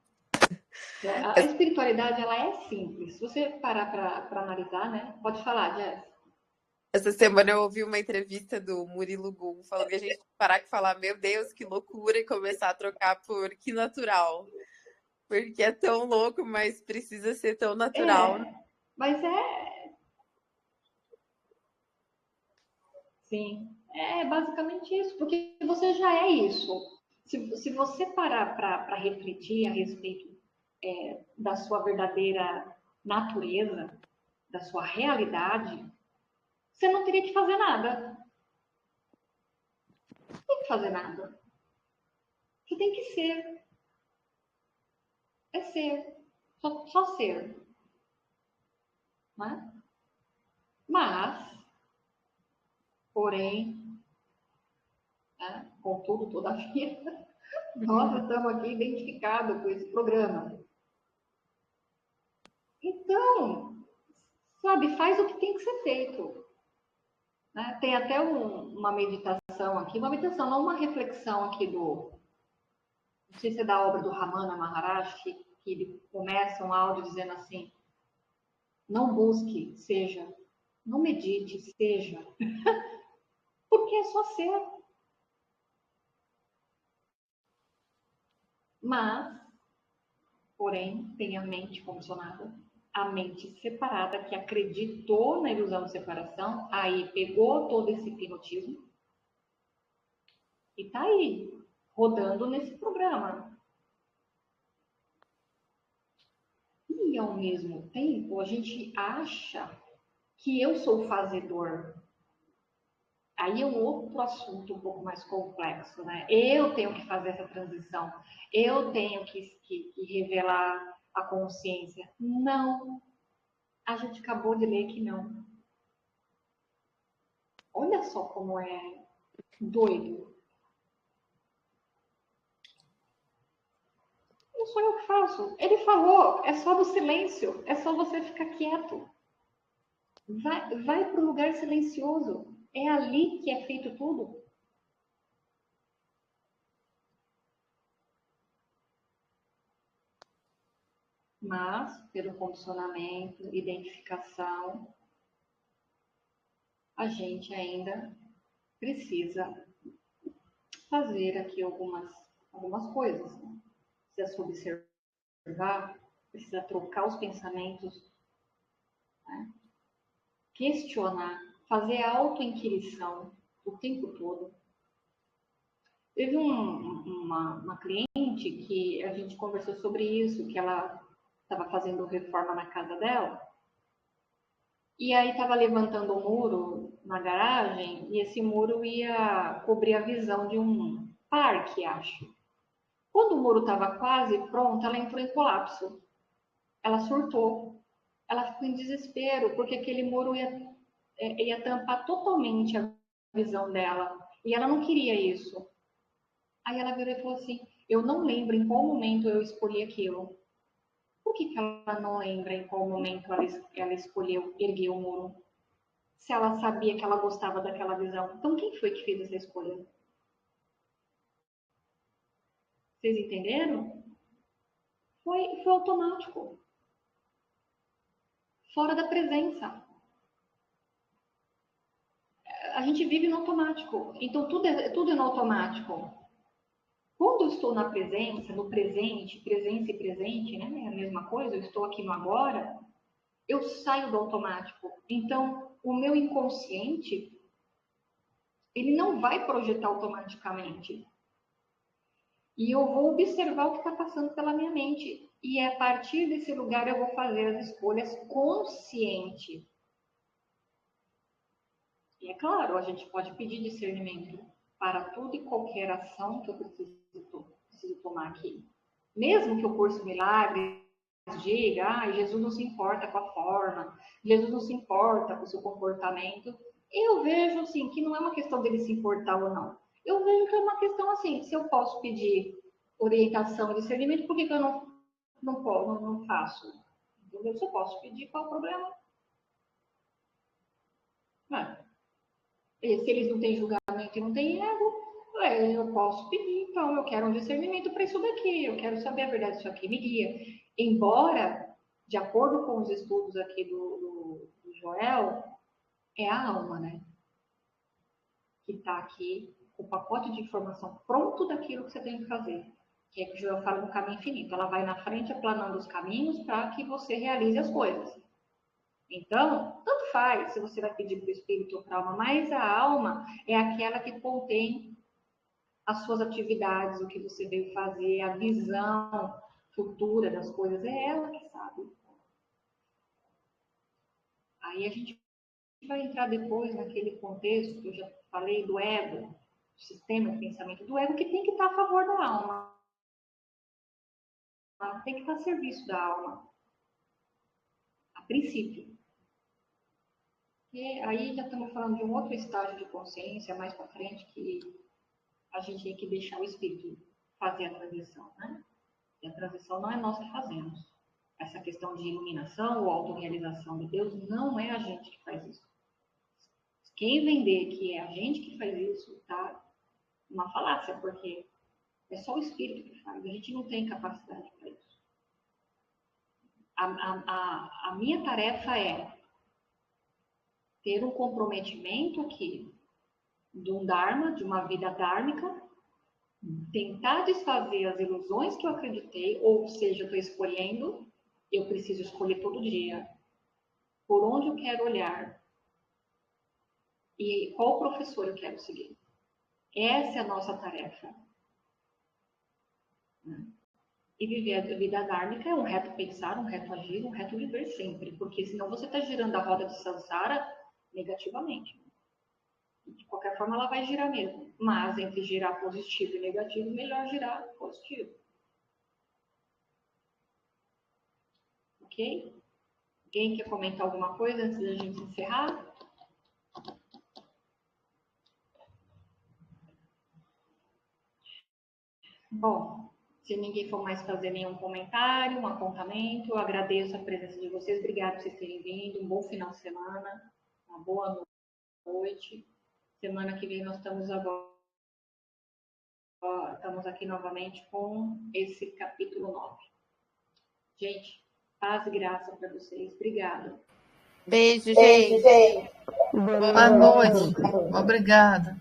A espiritualidade, ela é simples. Se você parar para analisar, né? Pode falar, Jess. Essa semana eu ouvi uma entrevista do Murilo Gun falando que a gente tem que parar de falar, meu Deus, que loucura, e começar a trocar por que natural. Porque é tão louco, mas precisa ser tão natural. Mas é. Sim, é basicamente isso, porque você já é isso. Se você parar para refletir a respeito da sua verdadeira natureza, da sua realidade, você não teria que fazer nada. Não tem que fazer nada. Você tem que ser. É ser. Só ser. Né? Mas, porém, né, contudo, todavia, nós estamos aqui identificados com esse programa. Então, sabe, faz o que tem que ser feito. Né? Tem até uma meditação aqui, uma meditação, não uma reflexão aqui não sei se é da obra do Ramana Maharaj, que ele começa um áudio dizendo assim, não busque, seja, não medite, seja, porque é só ser. Mas, porém, tem a mente condicionada, a mente separada, que acreditou na ilusão de separação, aí pegou todo esse hipnotismo e tá aí, rodando nesse programa. E, ao mesmo tempo, a gente acha que eu sou o fazedor. Aí é um outro assunto um pouco mais complexo, né? Eu tenho que fazer essa transição. Eu tenho que revelar a consciência. Não. A gente acabou de ler que não. Olha só como é doido. Não sou eu que faço. Ele falou, é só do silêncio. É só você ficar quieto. Vai para o lugar silencioso. É ali que é feito tudo. Mas, pelo condicionamento, identificação, a gente ainda precisa fazer aqui algumas coisas. Né? Precisa se observar, precisa trocar os pensamentos, né? Questionar, fazer a autoinquirição o tempo todo. Teve uma cliente que a gente conversou sobre isso, que ela estava fazendo reforma na casa dela, e aí estava levantando um muro na garagem, e esse muro ia cobrir a visão de um parque, acho. Quando o muro estava quase pronto, ela entrou em colapso. Ela surtou. Ela ficou em desespero, porque aquele muro ia tampar totalmente a visão dela. E ela não queria isso. Aí ela virou e falou assim: eu não lembro em qual momento eu escolhi aquilo. Por que ela não lembra em qual momento ela escolheu erguer o muro? Se ela sabia que ela gostava daquela visão. Então, quem foi que fez essa escolha? Vocês entenderam? Foi automático. Fora da presença. A gente vive no automático. Então, tudo é no automático. Quando eu estou na presença, no presente, presença e presente, né? É a mesma coisa, eu estou aqui no agora, eu saio do automático. Então, o meu inconsciente, ele não vai projetar automaticamente. E eu vou observar o que está passando pela minha mente. E a partir desse lugar eu vou fazer as escolhas consciente. E é claro, a gente pode pedir discernimento para toda e qualquer ação que eu preciso tomar aqui. Mesmo que o curso Milagres diga, Jesus não se importa com a forma, Jesus não se importa com o seu comportamento, eu vejo assim que não é uma questão dele se importar ou não. Eu vejo que é uma questão assim, se eu posso pedir orientação e discernimento, por que eu não faço? Entendeu? Se eu posso pedir, qual é o problema? Se eles não têm julgamento e não têm ego, eu posso pedir, então eu quero um discernimento para isso daqui, eu quero saber a verdade disso aqui, me guia. Embora, de acordo com os estudos aqui do Joel, é a alma, né? Que está aqui com o pacote de informação pronto daquilo que você tem que fazer. Que é que o Joel fala no caminho infinito. Ela vai na frente aplanando os caminhos para que você realize as coisas. Então, tanto faz se você vai pedir para o espírito ou para a alma, mas a alma é aquela que contém as suas atividades, o que você veio fazer, a visão futura das coisas, é ela que sabe. Aí a gente vai entrar depois naquele contexto que eu já falei do ego, do sistema de pensamento do ego, que tem que estar a favor da alma, tem que estar a serviço da alma, a princípio. E aí já estamos falando de um outro estágio de consciência mais para frente, que a gente tem que deixar o espírito fazer a transição, né? E a transição não é nós que fazemos. Essa questão de iluminação ou autorrealização de Deus, não é a gente que faz isso. Quem vender que é a gente que faz isso, tá uma falácia, porque é só o espírito que faz. A gente não tem capacidade para isso. A minha tarefa é ter um comprometimento aqui de um Dharma, de uma vida dármica, tentar desfazer as ilusões que eu acreditei, ou seja, eu estou escolhendo, eu preciso escolher todo dia por onde eu quero olhar e qual professor eu quero seguir. Essa é a nossa tarefa. E viver a vida dármica é um reto pensar, um reto agir, um reto viver sempre, porque senão você está girando a roda de samsara negativamente. De qualquer forma, ela vai girar mesmo. Mas entre girar positivo e negativo, melhor girar positivo. Ok? Alguém quer comentar alguma coisa antes da gente encerrar? Bom, se ninguém for mais fazer nenhum comentário, um apontamento, eu agradeço a presença de vocês. Obrigada por vocês terem vindo. Um bom final de semana. Uma boa noite. Semana que vem nós estamos aqui novamente com esse capítulo 9. Gente, paz e graça para vocês. Obrigada. Beijo, gente. Boa noite. Obrigada.